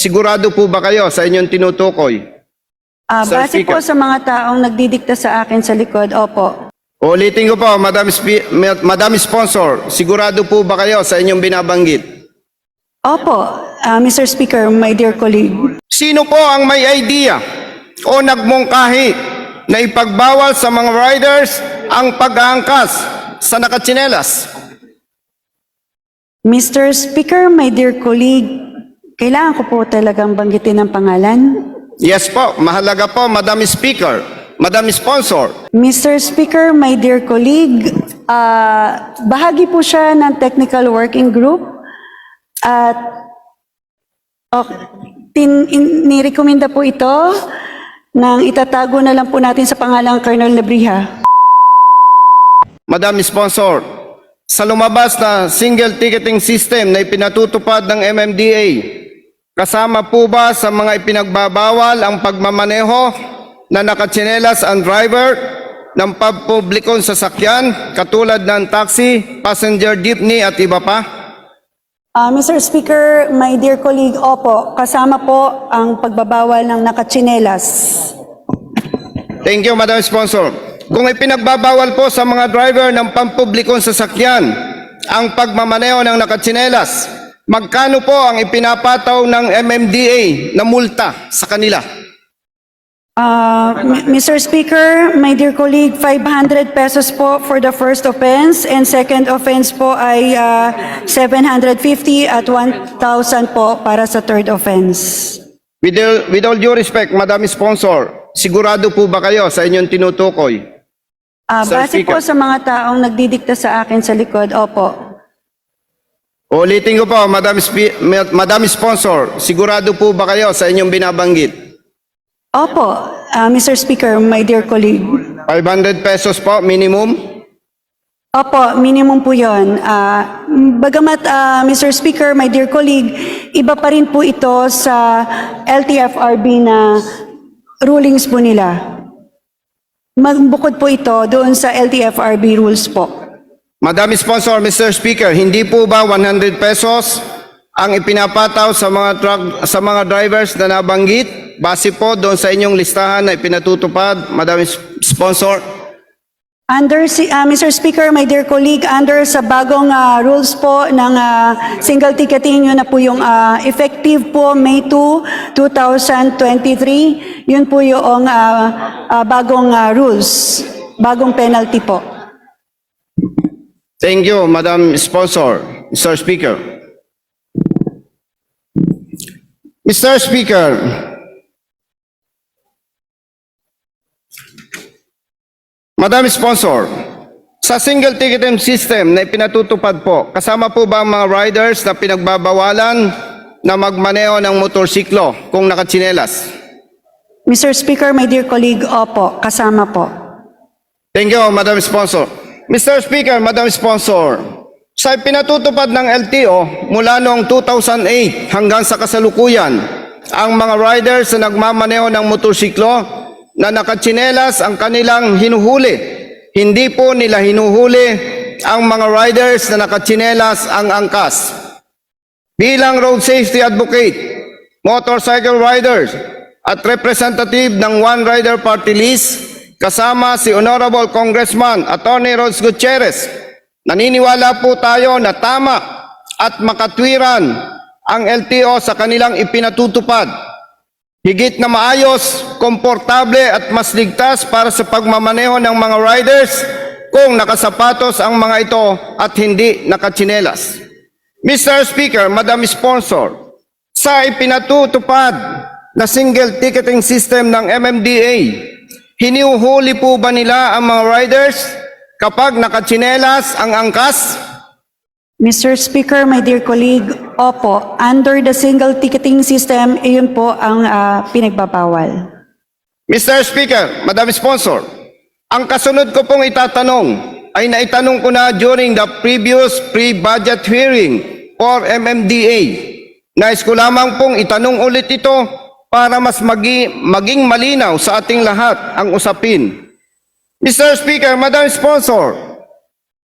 Sigurado po ba kayo sa inyong tinutukoy? Sir Base Speaker. po sa mga taong nagdidikta sa akin sa likod, opo. Ulitin ko po, Madam Sponsor, sigurado po ba kayo sa inyong binabanggit? Opo, Mr. Speaker, my dear colleague. Sino po ang may idea o nagmungkahi na ipagbawal sa mga riders ang pag-aangkas sa nakatsinelas? Mr. Speaker, my dear colleague, kailangan ko po talagang banggitin ang pangalan. Yes po, mahalaga po, Madam Speaker, Madam Sponsor. Mr. Speaker, my dear colleague, bahagi po siya ng technical working group at nirekomenda po ito nang itatago na lang po natin sa pangalang Colonel Lebriha. Madam Sponsor, sa lumabas na single ticketing system na ipinatutupad ng MMDA, kasama po ba sa mga ipinagbabawal ang pagmamaneho na nakatsinelas ang driver ng pampublikong sasakyan katulad ng taxi, passenger jeepney at iba pa? Mr. Speaker, my dear colleague, opo, kasama po ang pagbabawal ng nakatsinelas. Thank you, Madam Sponsor. Kung ipinagbabawal po sa mga driver ng pampublikong sasakyan ang pagmamaneho ng nakatsinelas, magkano po ang ipinapataw ng MMDA na multa sa kanila? Mr. Speaker, my dear colleague, 500 pesos po for the first offense and second offense po ay 750 at 1,000 po para sa third offense. With all due respect, Madam Sponsor, sigurado po ba kayo sa inyong tinutukoy? Sir Base po Speaker. sa mga taong nagdidikta sa akin sa likod, opo. Ulitin ko po, Madam Sponsor, sigurado po ba kayo sa inyong binabanggit? Opo, Mr. Speaker, my dear colleague. 500 pesos po, minimum? Opo, minimum po yun. Bagamat, Mr. Speaker, my dear colleague, iba pa rin po ito sa LTFRB na rulings po nila. Bukod po ito doon sa LTFRB rules po. Madam Sponsor, Mr. Speaker, hindi po ba 100 pesos ang ipinapataw sa mga drivers na nabanggit base po doon sa inyong listahan na ipinatutupad, Madam Sponsor? Mr. Speaker, my dear colleague, under sa bagong rules po ng single ticketing, yun na po yung effective po May 2, 2023. Yun po yung bagong rules, bagong penalty po. Thank you, Madam Sponsor, Mr. Speaker. Mr. Speaker, Madam Sponsor, sa single ticketing system na ipinatutupad po, kasama po ba ang mga riders na pinagbabawalan na magmaneho ng motorsiklo kung nakatsinelas? Mr. Speaker, my dear colleague, opo, kasama po. Thank you, Madam Sponsor. Mr. Speaker, Madam Sponsor, sa ipinatutupad ng LTO mula noong 2008 hanggang sa kasalukuyan, ang mga riders na nagmamaneho ng motorsiklo na nakatsinelas ang kanilang hinuhuli. Hindi po nila hinuhuli ang mga riders na nakatsinelas ang angkas. Bilang road safety advocate, motorcycle riders at representative ng One Rider Party List, kasama si Honorable Congressman Attorney Rods Gutierrez, naniniwala po tayo na tama at makatwiran ang LTO sa kanilang ipinatutupad. Higit na maayos, komportable at mas ligtas para sa pagmamaneho ng mga riders kung nakasapatos ang mga ito at hindi nakatsinelas. Mr. Speaker, Madam Sponsor, sa ipinatutupad na single ticketing system ng MMDA, hinihuhuli po ba nila ang mga riders kapag nakatsinelas ang angkas? Mr. Speaker, my dear colleague, opo, under the single ticketing system, iyon po ang pinagbabawal. Mr. Speaker, Madam Sponsor, ang kasunod ko pong itatanong ay naitanong ko na during the previous pre-budget hearing for MMDA. Nais ko lamang pong itanong ulit ito para mas maging malinaw sa ating lahat ang usapin. Mr. Speaker, Madam Sponsor,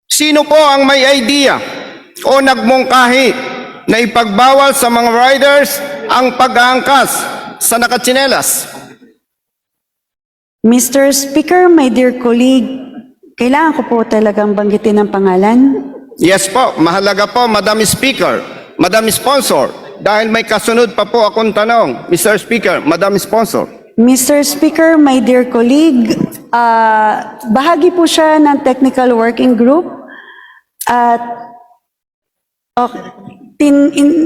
sino po ang may idea o nagmungkahi na ipagbawal sa mga riders ang pag-aangkas sa nakatsinelas? Mr. Speaker, my dear colleague, kailangan ko po talagang banggitin ang pangalan. Yes po, mahalaga po, Madam Speaker, Madam Sponsor, dahil may kasunod pa po akong tanong, Mr. Speaker, Madam Sponsor. Mr. Speaker, my dear colleague, bahagi po siya ng technical working group at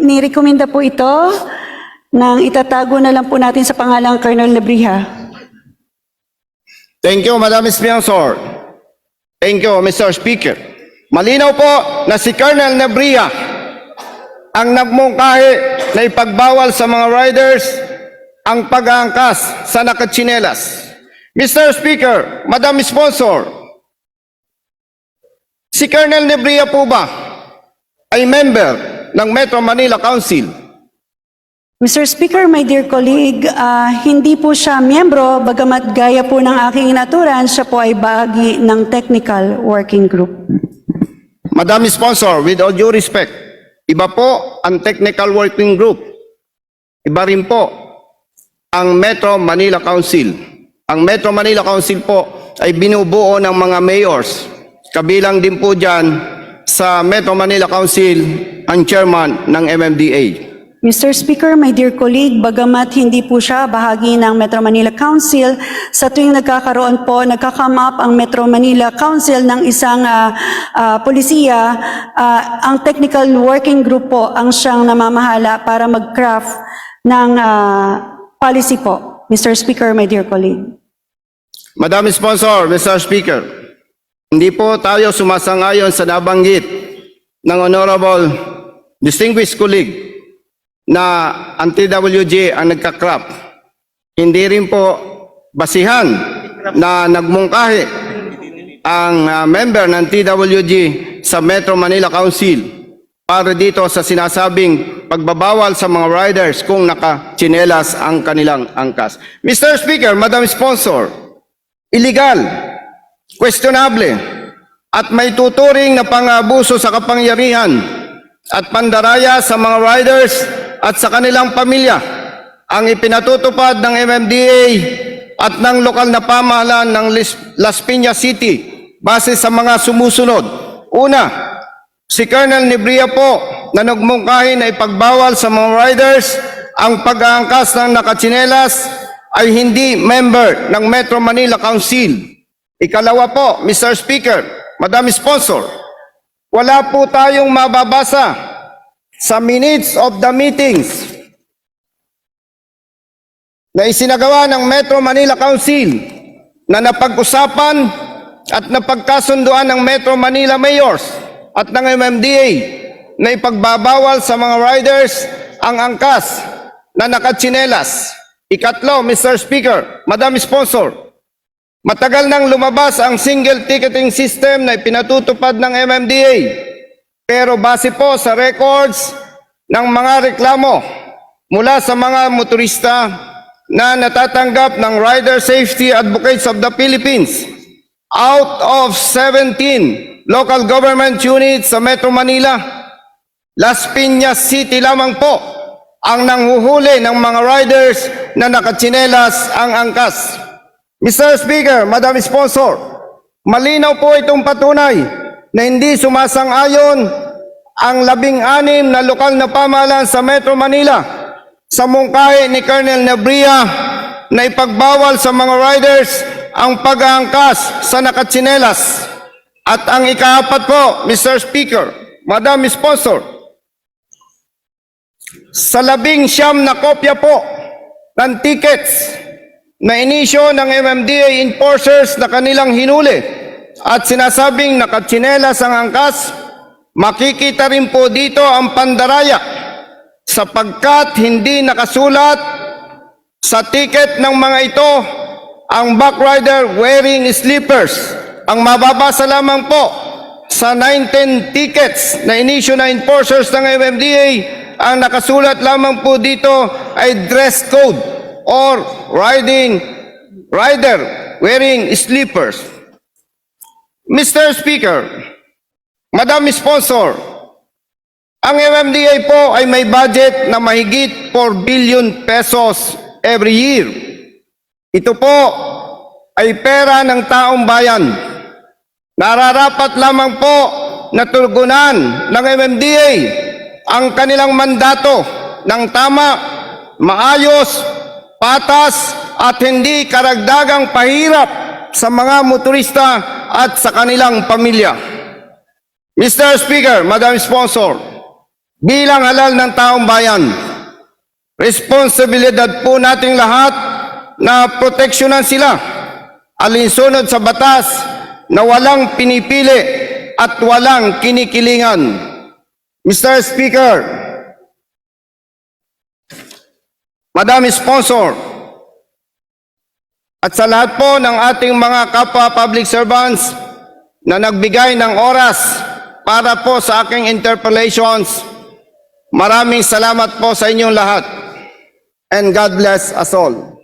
nirekomenda po ito nang itatago na lang po natin sa pangalang Colonel Lebriha. Thank you, Madam Sponsor. Thank you, Mr. Speaker. Malinaw po na si Colonel Nebria ang nagmungkahi na ipagbawal sa mga riders ang pag-aangkas sa nakatsinelas. Mr. Speaker, Madam Sponsor, si Colonel Nebria po ba ay member ng Metro Manila Council? Mr. Speaker, my dear colleague, hindi po siya miyembro, bagamat gaya po ng aking inaturan, siya po ay bahagi ng technical working group. Madam Sponsor, with all due respect, iba po ang technical working group. Iba rin po ang Metro Manila Council. Ang Metro Manila Council po ay binubuo ng mga mayors. Kabilang din po dyan sa Metro Manila Council ang chairman ng MMDA. Mr. Speaker, my dear colleague, bagamat hindi po siya bahagi ng Metro Manila Council, sa tuwing nagkakaroon po, nagka-come up ang Metro Manila Council ng isang polisiya, ang technical working group po ang siyang namamahala para mag-craft ng policy po. Mr. Speaker, my dear colleague. Madam Sponsor, Mr. Speaker, hindi po tayo sumasang-ayon sa nabanggit ng Honorable Distinguished Colleague na ang TWG ang nagka-craft. Hindi rin po basihan na nagmungkahi ang member ng TWG sa Metro Manila Council para dito sa sinasabing pagbabawal sa mga riders kung nakatsinelas ang kanilang angkas. Mr. Speaker, Madam Sponsor, illegal, questionable, at may tuturing na pang-abuso sa kapangyarihan at pandaraya sa mga riders at sa kanilang pamilya ang ipinatutupad ng MMDA at ng lokal na pamahalaan ng Las Piñas City base sa mga sumusunod. Una, si Colonel Nebria po na nagmungkahi na ipagbawal sa mga riders ang pag-aangkas ng nakatsinelas ay hindi member ng Metro Manila Council. Ikalawa po, Mr. Speaker, Madam Sponsor, wala po tayong mababasa sa minutes of the meetings na isinagawa ng Metro Manila Council na napag-usapan at napagkasunduan ng Metro Manila Mayors at ng MMDA na ipagbabawal sa mga riders ang angkas na nakatsinelas. Ikatlo, Mr. Speaker, Madam Sponsor, matagal nang lumabas ang single ticketing system na ipinatutupad ng MMDA. Pero base po sa records ng mga reklamo mula sa mga motorista na natatanggap ng Rider Safety Advocates of the Philippines, out of 17 local government units sa Metro Manila, Las Piñas City lamang po ang nanghuhuli ng mga riders na nakatsinelas ang angkas. Mr. Speaker, Madam Sponsor, malinaw po itong patunay na hindi sumasang-ayon ang 16 na lokal na pamahalaan sa Metro Manila sa mungkahi ni Colonel Nebria na ipagbawal sa mga riders ang pag-aangkas sa nakatsinelas. At ang ikaapat po, Mr. Speaker, Madam Sponsor, sa 19 na kopya po ng tickets na inisyo ng MMDA enforcers na kanilang hinuli at sinasabing nakatsinelas ang angkas, makikita rin po dito ang pandaraya sapagkat hindi nakasulat sa ticket ng mga ito ang backrider wearing slippers. Ang mababasa lamang po sa 19 tickets na inisyo na enforcers ng MMDA, ang nakasulat lamang po dito ay dress code or rider wearing slippers. Mr. Speaker, Madam Sponsor, Ang MMDA po ay may budget na mahigit 4 billion pesos every year. Ito po ay pera ng taong bayan. Nararapat lamang po na tugunan ng MMDA ang kanilang mandato ng tama, maayos, patas at hindi karagdagang pahirap sa mga motorista at sa kanilang pamilya. Mr. Speaker, Madam Sponsor, bilang halal ng taong bayan, responsibilidad po nating lahat na proteksyonan sila alinsunod sa batas na walang pinipili at walang kinikilingan. Mr. Speaker, Madam Sponsor, at sa lahat po ng ating mga kapwa public servants na nagbigay ng oras para po sa aking interpellations, maraming salamat po sa inyong lahat. And God bless us all.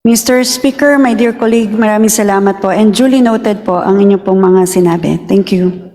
Mr. Speaker, my dear colleague, maraming salamat po and duly noted po ang inyong pong mga sinabi. Thank you.